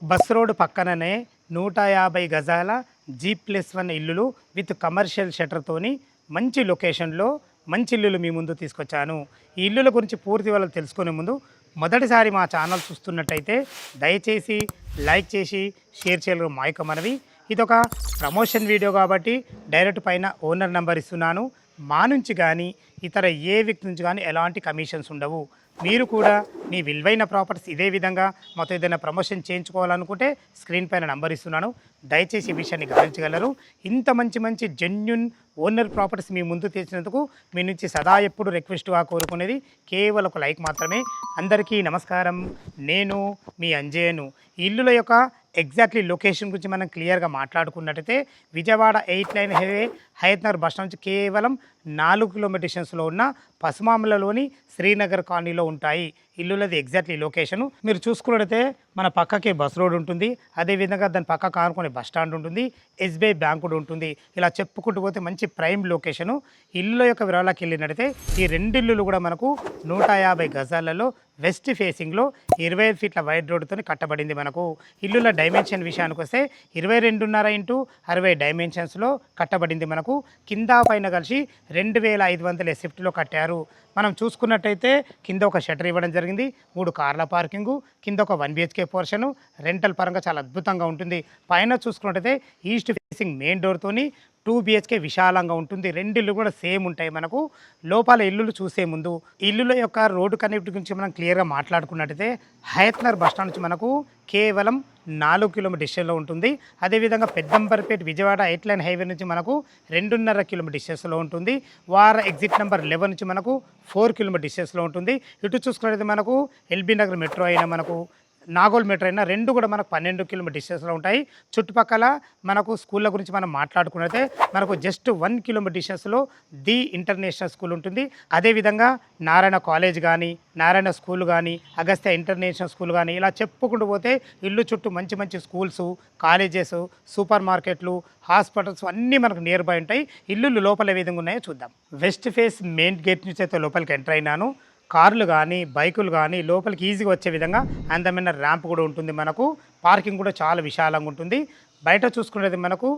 Bus road పక్కననే 150 గజాల G+1 ఇల్లులు with commercial షట్టర్తోని మంచి లొకేషన్లో మంచి ఇల్లులు మీ ముందు తీసుకొచ్చాను. ఈ ఇల్లుల గురించి పూర్తి వివరాలు తెలుసుకునే ముందు మొదటిసారి మా ఛానల్ చూస్తున్నట్టయితే దయచేసి లైక్ చేసి షేర్ చేయగలరు మా యొక్క మనవి. ఇదొక ప్రమోషన్ వీడియో కాబట్టి డైరెక్ట్ పైన ఓనర్ నెంబర్ ఇస్తున్నాను. మా నుంచి కానీ ఇతర ఏ వ్యక్తి నుంచి కానీ ఎలాంటి కమిషన్స్ ఉండవు. మీరు కూడా మీ విలువైన ప్రాపర్టీస్ ఇదే విధంగా మాతో ఏదైనా ప్రమోషన్ చేయించుకోవాలనుకుంటే స్క్రీన్ పైన నంబర్ ఇస్తున్నాను. దయచేసి ఈ విషయాన్ని గమనించగలరు. ఇంత మంచి జెన్యున్ ఓనర్ ప్రాపర్టీస్ మీ ముందు తెచ్చినందుకు మీ నుంచి సదా ఎప్పుడు రిక్వెస్ట్గా కోరుకునేది కేవలం ఒక లైక్ మాత్రమే. అందరికీ నమస్కారం. నేను మీ అంజయ్యను. ఈ ఇల్లుల యొక్క ఎగ్జాక్ట్లీ లొకేషన్ గురించి మనం క్లియర్గా మాట్లాడుకున్నట్టయితే Vijayawada 8 line highway Hayathnagar bus stand నుంచి కేవలం 4 కిలోమీటర్ డిస్టెన్స్లో ఉన్న పసుమామలలోని శ్రీనగర్ కాలనీలో ఉంటాయి ఇల్లులది ఎగ్జాక్ట్లీ లొకేషను. మీరు చూసుకున్నట్టయితే మన పక్కకే బస్ రోడ్ ఉంటుంది, అదేవిధంగా దాని పక్క కానుకునే బస్ స్టాండ్ ఉంటుంది, SBI బ్యాంక్ కూడా ఉంటుంది. ఇలా చెప్పుకుంటూ పోతే మంచి ప్రైమ్ లొకేషను. ఇల్లుల యొక్క వివరాలకు వెళ్ళినట్టయితే ఈ రెండు ఇల్లులు కూడా మనకు 150 గజాలలో వెస్ట్ ఫేసింగ్లో 25 ఫీట్ల వైడ్ రోడ్డుతో కట్టబడింది. మనకు ఇల్లుల డైమెన్షన్ విషయానికి వస్తే 22.5 ఇంటూ 60 డైమెన్షన్స్లో కట్టబడింది. మనకు కింద పైన కలిసి 2500 ఎస్ఎఫ్టీలో కట్టారు. మనం చూసుకున్నట్టయితే కింద ఒక షటర్ ఇవ్వడం జరిగింది, 3 కార్ల పార్కింగు, కింద ఒక 1 BHK పోర్షను. రెంటల్ పరంగా చాలా అద్భుతంగా ఉంటుంది. పైన చూసుకున్నట్టయితే ఈస్ట్ ఫేసింగ్ మెయిన్ డోర్తోని 2 BHK విశాలంగా ఉంటుంది. రెండు ఇల్లు కూడా సేమ్ ఉంటాయి. మనకు లోపల ఇల్లులు చూసే ముందు ఇల్లుల యొక్క రోడ్డు కనెక్టివిటీ గురించి మనం క్లియర్గా మాట్లాడుకున్నట్టయితే హయత్నగర్ బస్ స్టాండ్ నుంచి మనకు కేవలం 4 కిలోమీటర్ డిస్టెన్స్లో ఉంటుంది. అదేవిధంగా పెద్దంబర్పేట విజయవాడ 8 లైన్ హైవే నుంచి మనకు 2.5 కిలోమీటర్ డిస్టెన్స్లో ఉంటుంది. వార ఎగ్జిట్ నెంబర్ 11 నుంచి మనకు 4 కిలోమీటర్ డిస్టెన్స్లో ఉంటుంది. ఇటు చూసుకున్నట్లయితే మనకు ఎల్బీ నగర్ మెట్రో అయినా మనకు నాగోల్ మెట్రో అయినా రెండు కూడా మనకు 12 కిలోమీటర్ డిస్టెన్స్లో ఉంటాయి. చుట్టుపక్కల మనకు స్కూళ్ళ గురించి మనం మాట్లాడుకున్నట్లయితే మనకు జస్ట్ 1 కిలోమీటర్ డిస్టెన్స్లో ది ఇంటర్నేషనల్ స్కూల్ ఉంటుంది. అదేవిధంగా నారాయణ కాలేజ్ కానీ, నారాయణ స్కూల్ కానీ, అగస్త్య ఇంటర్నేషనల్ స్కూల్ కానీ, ఇలా చెప్పుకుంటూ పోతే ఇల్లు చుట్టూ మంచి స్కూల్స్, కాలేజెస్, సూపర్ మార్కెట్లు, హాస్పిటల్స్ అన్నీ మనకు నియర్ బై ఉంటాయి. ఇల్లులు లోపల ఏ విధంగా ఉన్నాయో చూద్దాం. వెస్ట్ ఫేస్ మెయిన్ గేట్ నుంచి అయితే లోపలికి ఎంటర్ అయినాను. కార్లు కానీ బైకులు కానీ లోపలికి ఈజీగా వచ్చే విధంగా అందమైన ర్యాంప్ కూడా ఉంటుంది. మనకు పార్కింగ్ కూడా చాలా విశాలంగా ఉంటుంది. బయట చూసుకునేది మనకు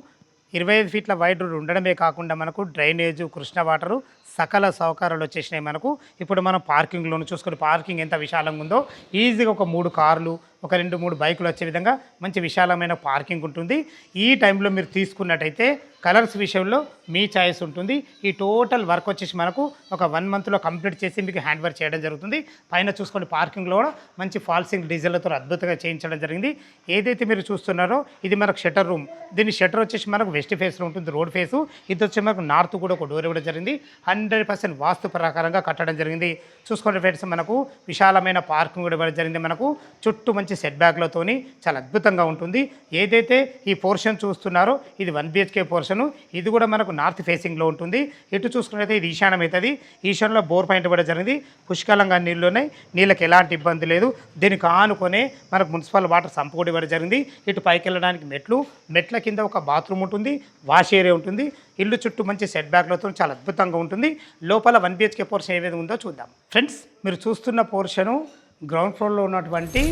25 ఫీట్ల వైడ్ రోడ్ ఉండడమే కాకుండా మనకు డ్రైనేజు, కృష్ణ వాటరు సకల సౌకర్యాలు వచ్చేసినాయి. మనకు ఇప్పుడు మనం పార్కింగ్లోను చూసుకుని పార్కింగ్ ఎంత విశాలంగా ఉందో, ఈజీగా ఒక 3 కార్లు, ఒక 2-3 బైకులు వచ్చే విధంగా మంచి విశాలమైన పార్కింగ్ ఉంటుంది. ఈ టైంలో మీరు తీసుకున్నట్టయితే కలర్స్ విషయంలో మీ ఛాయిస్ ఉంటుంది. ఈ టోటల్ వర్క్ వచ్చేసి మనకు ఒక 1 మంత్లో కంప్లీట్ చేసి మీకు హ్యాండ్ వర్క్ చేయడం జరుగుతుంది. పైన చూసుకొని పార్కింగ్లో కూడా మంచి ఫాల్సింగ్ డీజిల్తో అద్భుతంగా చేయించడం జరిగింది. ఏదైతే మీరు చూస్తున్నారో ఇది మనకు షటర్ రూమ్. దీని షటర్ వచ్చేసి మనకు వెస్ట్ ఫేస్లో ఉంటుంది, రోడ్ ఫేసు. ఇది వచ్చి మనకు నార్త్ కూడా ఒక డోర్ ఇవ్వడం జరిగింది. 100% వాస్తు ప్రకారంగా కట్టడం జరిగింది. చూసుకునే ఫ్రెండ్స్ మనకు విశాలమైన పార్కింగ్ కూడా ఇవ్వడం జరిగింది. మనకు చుట్టూ మంచి సెట్ బ్యాక్లతోని చాలా అద్భుతంగా ఉంటుంది. ఏదైతే ఈ పోర్షన్ చూస్తున్నారో ఇది 1 BHK పోర్షను. ఇది కూడా మనకు నార్త్ ఫేసింగ్లో ఉంటుంది. ఎటు చూసుకున్నట్లయితే ఇది ఈశాన్యం అవుతుంది. ఈశాన్యంలో బోర్ పాయింట్ కూడా జరిగింది. పుష్కలంగా నీళ్ళు ఉన్నాయి, నీళ్ళకి ఎలాంటి ఇబ్బంది లేదు. దీనికి ఆనుకొనే మనకు మున్సిపల్ వాటర్ సంప్ కూడా ఇవ్వడం జరిగింది. ఇటు పైకి వెళ్ళడానికి మెట్ల కింద ఒక బాత్రూమ్ ఉంటుంది, వాష్ ఏరియా ఉంటుంది. ఇల్లు చుట్టూ మంచి సెట్ బ్యాక్లతో చాలా అద్భుతంగా ఉంటుంది. లోపల 1 BHK పోర్షన్ ఏ విధంగా ఉందో చూద్దాం. ఫ్రెండ్స్ మీరు చూస్తున్న పోర్షను గ్రౌండ్ ఫ్లోర్లో ఉన్నటువంటి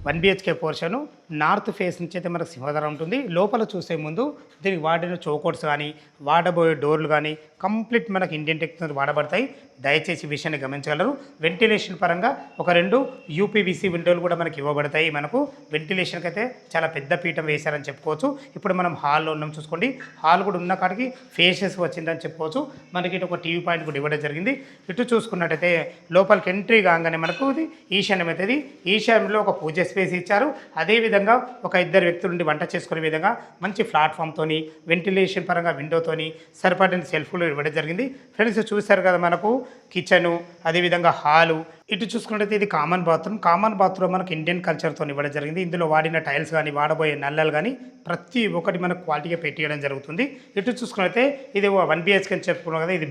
1 BHK పోర్షను నార్త్ ఫేస్ నుంచి అయితే మనకు సింహద్వారం ఉంటుంది. లోపల చూసే ముందు దీనికి వాడిన చౌకోట్స్ కానీ, వాడబోయే డోర్లు కానీ కంప్లీట్ మనకు ఇండియన్ టెక్నాలజీ వాడబడతాయి. దయచేసి ఈ విషయాన్ని గమనించగలరు. వెంటిలేషన్ పరంగా ఒక 2 UPVC విండోలు కూడా మనకి ఇవ్వబడతాయి. మనకు వెంటిలేషన్కి అయితే చాలా పెద్ద పీఠం వేశారని చెప్పుకోవచ్చు. ఇప్పుడు మనం హాల్లో ఉన్నాం చూసుకోండి. హాల్ కూడా ఉన్న కాడికి ఫేషియస్ వచ్చిందని చెప్పుకోవచ్చు. మనకి ఇటు ఒక టీవీ పాయింట్ కూడా ఇవ్వడం జరిగింది. ఇటు చూసుకున్నట్టయితే లోపలికి ఎంట్రీ కాగానే మనకు ఇది ఈశాన్యం అవుతుంది. ఈశాన్యంలో ఒక పూజ స్పేస్ ఇచ్చారు. అదేవిధంగా ఒక 2 వ్యక్తుల నుండి వంట చేసుకునే విధంగా మంచి ప్లాట్ఫామ్తోని, వెంటిలేషన్ పరంగా విండోతోని సరిపడిన సెల్ఫ్లు ఇవ్వడం జరిగింది. ఫ్రెండ్స్ చూశారు కదా మనకు కిచెను, అదేవిధంగా హాలు. ఇటు చూసుకున్నట్టయితే ఇది కామన్ బాత్రూమ్ మనకు ఇండియన్ కల్చర్తో ఇవ్వడం జరిగింది. ఇందులో వాడిన టైల్స్ కానీ, వాడబోయే నల్లలు కానీ ప్రతి ఒక్కటి మనకు క్వాలిటీగా పెట్టియడం జరుగుతుంది. ఇటు చూసుకున్నట్టయితే ఇది 1 BHK అని చెప్పుకున్నాం కదా, ఇది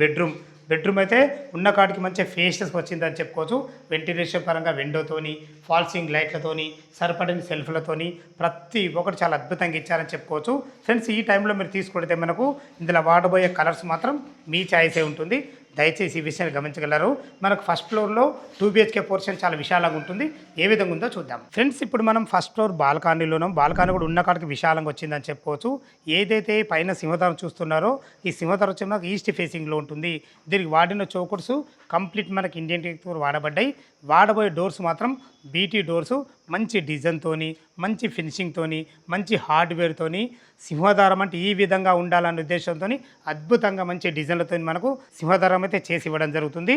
బెడ్రూమ్ అయితే ఉన్న కాడికి మంచి ఫేషియస్ వచ్చిందని చెప్పుకోవచ్చు. వెంటిలేషన్ పరంగా విండోతోని, ఫాల్సింగ్ లైట్లతోని, సరిపడిన సెల్ఫ్లతోని ప్రతి ఒక్కటి చాలా అద్భుతంగా ఇచ్చారని చెప్పుకోవచ్చు. ఫ్రెండ్స్ ఈ టైంలో మీరు తీసుకుంటే మనకు ఇందులో వాడబోయే కలర్స్ మాత్రం మీ ఛాయిసే ఉంటుంది. దయచేసి ఈ విషయాన్ని గమనించగలరు. మనకు ఫస్ట్ ఫ్లోర్లో 2 BHK పోర్షన్ చాలా విశాలంగా ఉంటుంది. ఏ విధంగా ఉందో చూద్దాం ఫ్రెండ్స్. ఇప్పుడు మనం ఫస్ట్ ఫ్లోర్ బాల్కనీలోనూ, బాల్కనీ కూడా ఉన్న కాడికి విశాలంగా వచ్చిందని చెప్పుకోవచ్చు. ఏదైతే పైన సింహద్వారం చూస్తున్నారో ఈ సింహద్వారం వచ్చి మనకు ఈస్ట్ ఫేసింగ్లో ఉంటుంది. దీనికి వాడిన చౌకట్స్ కంప్లీట్ మనకి ఇండియన్ టెక్తో వాడబడ్డాయి. వాడబోయే డోర్స్ మాత్రం బీటీ డోర్స్, మంచి డిజైన్తోని, మంచి ఫినిషింగ్తోని, మంచి హార్డ్వేర్తోని, సింహద్వారం అంటే ఈ విధంగా ఉండాలనే ఉద్దేశంతో అద్భుతంగా మంచి డిజైన్లతో మనకు సింహద్వారం అయితే చేసి ఇవ్వడం జరుగుతుంది.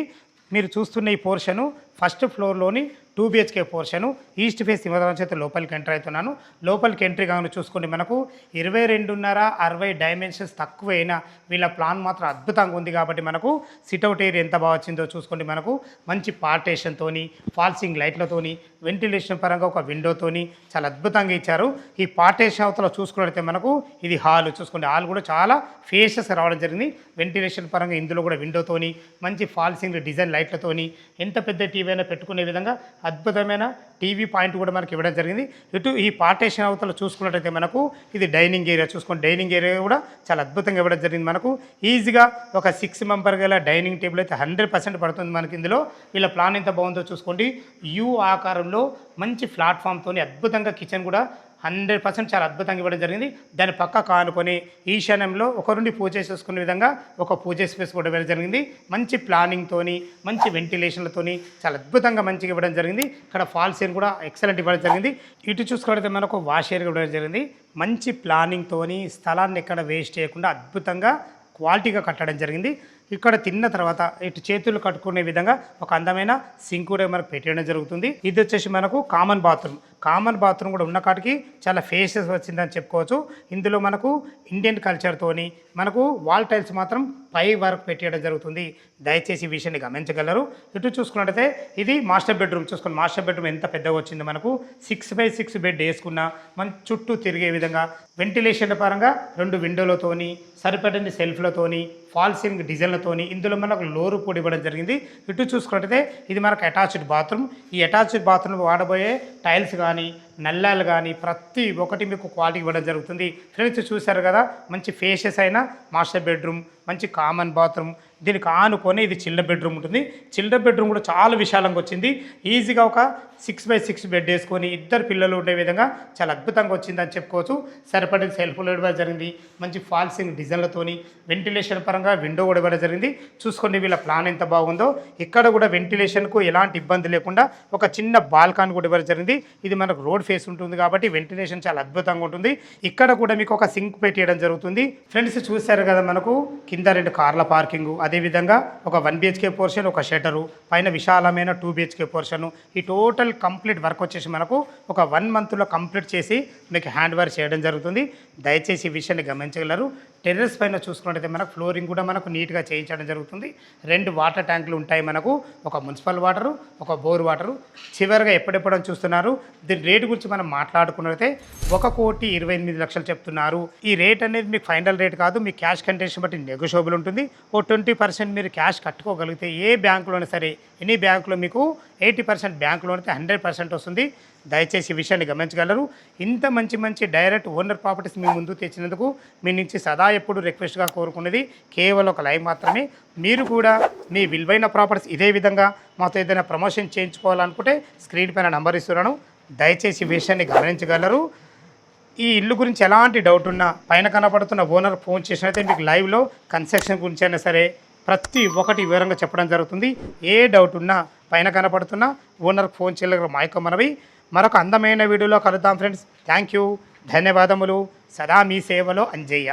మీరు చూస్తున్న ఈ పోర్షను ఫస్ట్ ఫ్లోర్లోని 2 BHK పోర్షను ఈస్ట్ ఫేస్ సింహద్వారం చేత లోపలికి ఎంటర్ అవుతున్నాను. లోపలికి ఎంట్రీ కాగానే చూసుకోండి, మనకు 22.5 60 డైమెన్షన్స్ తక్కువైనా వీళ్ళ ప్లాన్ మాత్రం అద్భుతంగా ఉంది. కాబట్టి మనకు సిట్అవుట్ ఏరియా ఎంత బాగా వచ్చిందో చూసుకోండి. మనకు మంచి పార్టేషన్తోని, ఫాల్సింగ్ లైట్లతోని, వెంటిలేషన్ పరంగా ఒక విండోతోని చాలా అద్భుతంగా ఇచ్చారు. ఈ పార్టేషన్ అవతల చూసుకున్నట్లయితే మనకు ఇది హాల్ చూసుకోండి. హాల్ కూడా చాలా ఫేషస్ రావడం జరిగింది. వెంటిలేషన్ పరంగా ఇందులో కూడా విండోతోని, మంచి ఫాల్సింగ్ డిజైన్ లైట్లతోని, ఎంత పెద్ద టీవీ అయినా పెట్టుకునే విధంగా అద్భుతమైన టీవీ పాయింట్ కూడా మనకి ఇవ్వడం జరిగింది. ఇటు ఈ పార్టేషన్ అవతల చూసుకున్నట్టయితే మనకు ఇది డైనింగ్ ఏరియా చూసుకోండి. డైనింగ్ ఏరియా కూడా చాలా అద్భుతంగా ఇవ్వడం జరిగింది. మనకు ఈజీగా ఒక 6 మెంబర్ గల డైనింగ్ టేబుల్ అయితే 100% పడుతుంది మనకి. ఇందులో వీళ్ళ ప్లాన్ ఎంత బాగుందో చూసుకోండి. యూ ఆకారంలో మంచి ప్లాట్ఫామ్తో అద్భుతంగా కిచెన్ కూడా 100% చాలా అద్భుతంగా ఇవ్వడం జరిగింది. దాని పక్క కానుకొని ఈశాన్యంలో ఒక నుండి పూజ చేసుకునే విధంగా ఒక పూజ స్పేస్ కూడా ఇవ్వడం జరిగింది. మంచి ప్లానింగ్తోని, మంచి వెంటిలేషన్లతోని చాలా అద్భుతంగా మంచిగా ఇవ్వడం జరిగింది. ఇక్కడ ఫాల్స్ ఏరియా కూడా ఎక్సలెంట్ ఇవ్వడం జరిగింది. ఇటు చూసుకుంటే మనకు వాష్ ఏరియా ఇవ్వడం జరిగింది. మంచి ప్లానింగ్తోని స్థలాన్ని ఎక్కడ వేస్ట్ చేయకుండా అద్భుతంగా క్వాలిటీగా కట్టడం జరిగింది. ఇక్కడ తిన్న తర్వాత ఇటు చేతులు కట్టుకునే విధంగా ఒక అందమైన సింక్ కూడా మనకు పెట్టడం జరుగుతుంది. ఇది వచ్చేసి మనకు కామన్ బాత్రూమ్ కూడా ఉన్న కాటికి చాలా ఫేసెస్ వచ్చిందని చెప్పుకోవచ్చు. ఇందులో మనకు ఇండియన్ కల్చర్తోని మనకు వాల్ టైల్స్ మాత్రం పై వరకు పెట్టడం జరుగుతుంది. దయచేసి ఈ విషయాన్ని గమనించగలరు. ఇటు చూసుకున్నట్టయితే ఇది మాస్టర్ బెడ్రూమ్ చూసుకుని, మాస్టర్ బెడ్రూమ్ ఎంత పెద్దగా వచ్చింది. మనకు 6x6 బెడ్ వేసుకున్న మన చుట్టూ తిరిగే విధంగా వెంటిలేషన్ పరంగా 2 విండోలతోని, సరిపడని సెల్ఫ్లతోని, ఫాల్సింగ్ డిజైన్లతోని, ఇందులో మనకు లోరు పొడి ఇవ్వడం జరిగింది. ఇటు చూసుకున్నట్టయితే ఇది మనకు అటాచ్డ్ బాత్రూమ్. ఈ అటాచ్డ్ బాత్రూమ్ వాడబోయే టైల్స్ కానీ, నల్లాలు కానీ ప్రతి ఒక్కటి మీకు క్వాలిటీ ఇవ్వడం జరుగుతుంది. ఫ్రెండ్స్ చూశారు కదా, మంచి ఫేషియస్ అయిన మాస్టర్ బెడ్రూమ్, మంచి కామన్ బాత్రూమ్. దీనికి ఆనుకొని ఇది చిల్డ్రన్ బెడ్రూమ్ ఉంటుంది. చిల్డ్రన్ బెడ్రూమ్ కూడా చాలా విశాలంగా వచ్చింది. ఈజీగా ఒక 6x6 బెడ్ వేసుకొని 2 పిల్లలు ఉండే విధంగా చాలా అద్భుతంగా వచ్చిందని చెప్పుకోవచ్చు. సరిపడిన సెల్ఫ్లు ఇవ్వడం జరిగింది. మంచి ఫాల్సింగ్ డిజైన్లతోని, వెంటిలేషన్ పరంగా విండో కూడా ఇవ్వడం జరిగింది. చూసుకోండి వీళ్ళ ప్లాన్ ఎంత బాగుందో. ఇక్కడ కూడా వెంటిలేషన్కు ఎలాంటి ఇబ్బంది లేకుండా ఒక చిన్న బాల్కాన్ కూడా ఇవ్వడం జరిగింది. ఇది మనకు రోడ్ ఫేస్ ఉంటుంది కాబట్టి వెంటిలేషన్ చాలా అద్భుతంగా ఉంటుంది. ఇక్కడ కూడా మీకు ఒక సింక్ పెట్టేయడం జరుగుతుంది. ఫ్రెండ్స్ చూశారు కదా, మనకు కింద 2 కార్ల పార్కింగ్, అదేవిధంగా ఒక 1 BHK పోర్షన్, ఒక షటరు, పైన విశాలమైన 2 BHK పోర్షను. ఈ టోటల్ కంప్లీట్ వర్క్ వచ్చేసి మనకు ఒక 1 మంత్లో కంప్లీట్ చేసి మీకు హ్యాండ్ ఓవర్ చేయడం జరుగుతుంది. దయచేసి ఈ విషయాన్ని గమనించగలరు. టెర్రస్ పైన చూసుకున్నట్టయితే మనకు ఫ్లోరింగ్ కూడా మనకు నీట్గా చేయించడం జరుగుతుంది. 2 వాటర్ ట్యాంకులు ఉంటాయి మనకు, ఒక మున్సిపల్ వాటరు, ఒక బోర్ వాటరు. చివరిగా ఎప్పుడెప్పుడని చూస్తున్నారు. దీని రేటు గురించి మనం మాట్లాడుకున్నట్లయితే 1,28,00,000 చెప్తున్నారు. ఈ రేట్ అనేది మీకు ఫైనల్ రేట్ కాదు, మీ క్యాష్ కండిషన్ బట్టి నెగోషియబుల్ ఉంటుంది. ఓ 20% మీరు క్యాష్ కట్టుకోగలిగితే ఏ బ్యాంకులోనే సరే, ఎనీ బ్యాంకులో మీకు 80% బ్యాంకులో అయితే 100% వస్తుంది. దయచేసి ఈ విషయాన్ని గమనించగలరు. ఇంత మంచి డైరెక్ట్ ఓనర్ ప్రాపర్టీస్ మీ ముందు తెచ్చినందుకు మీ నుంచి సదా ఎప్పుడు రిక్వెస్ట్గా కోరుకునేది కేవలం ఒక లైవ్ మాత్రమే. మీరు కూడా మీ విలువైన ప్రాపర్టీస్ ఇదే విధంగా మాతో ఏదైనా ప్రమోషన్ చేయించుకోవాలనుకుంటే స్క్రీన్ పైన నంబర్ ఇస్తున్నాను. దయచేసి ఈ విషయాన్ని గమనించగలరు. ఈ ఇల్లు గురించి ఎలాంటి డౌట్ ఉన్నా పైన కనపడుతున్న ఓనర్ ఫోన్ చేసినట్లయితే మీకు లైవ్లో కన్స్ట్రక్షన్ గురించి అయినా సరే ప్రతి ఒక్కటి వివరంగా చెప్పడం జరుగుతుంది. ఏ డౌట్ ఉన్నా పైన కనపడుతున్న ఓనర్కి ఫోన్ చేయగలరు. మా యొక్క మనవి. మరొక అందమైన వీడియోలో కలుద్దాం ఫ్రెండ్స్. థ్యాంక్ యూ, ధన్యవాదములు. సదా మీ సేవలో అంజయ్య.